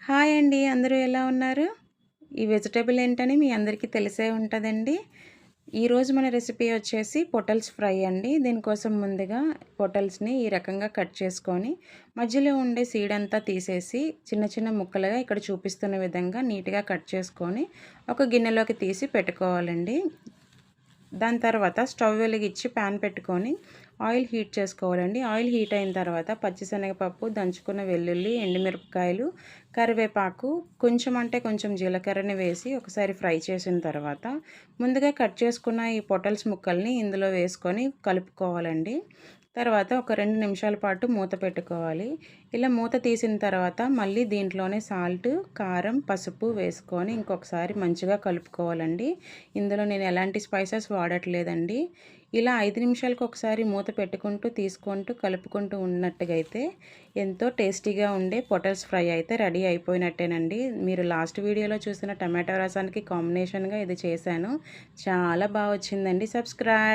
Hi అండి. అందరూ ఎలా ఉన్నారు? ఈ వెజిటబుల్ ఏంటని మీ అందరికీ తెలిసే ఉంటదండి. ఈరోజు మన రెసిపీ వచ్చేసి పొటల్స్ ఫ్రై అండి. దీనికోసం ముందుగా పొటల్స్‌ని ఈ రకంగా కట్ చేసుకొని, మధ్యలో ఉండే సీడ్ అంతా తీసేసి, చిన్న చిన్న ముక్కలుగా ఇక్కడ చూపిస్తున్న విధంగా నీట్‌గా కట్ చేసుకొని, ఒక గిన్నెలోకి తీసి పెట్టుకోవాలండి. దాని తర్వాత స్టవ్ వెలిగించి ప్యాన్ పెట్టుకొని ఆయిల్ హీట్ చేసుకోవాలండి. ఆయిల్ హీట్ అయిన తర్వాత పచ్చిశనగపప్పు, దంచుకున్న వెల్లుల్లి, ఎండుమిరపకాయలు, కరివేపాకు, కొంచెం అంటే కొంచెం జీలకర్రని వేసి ఒకసారి ఫ్రై చేసిన తర్వాత ముందుగా కట్ చేసుకున్న ఈ పొటల్స్ ముక్కల్ని ఇందులో వేసుకొని కలుపుకోవాలండి. తర్వాత ఒక 2 నిమిషాల పాటు మూత పెట్టుకోవాలి. ఇలా మూత తీసిన తర్వాత మళ్ళీ దీంట్లోనే సాల్ట్, కారం, పసుపు వేసుకొని ఇంకొకసారి మంచిగా కలుపుకోవాలండి. ఇందులో నేను ఎలాంటి స్పైసెస్ వాడట్లేదండి. ఇలా 5 నిమిషాలకు ఒకసారి మూత పెట్టుకుంటూ, తీసుకుంటూ, కలుపుకుంటూ ఉన్నట్టుగా అయితే ఎంతో టేస్టీగా ఉండే పొటల్స్ ఫ్రై అయితే రెడీ అయిపోయినట్టేనండి. మీరు లాస్ట్ వీడియోలో చూసిన టమాటో రసానికి కాంబినేషన్‌గా ఇది చేశాను. చాలా బా వచ్చిందండి. సబ్స్క్రైబ్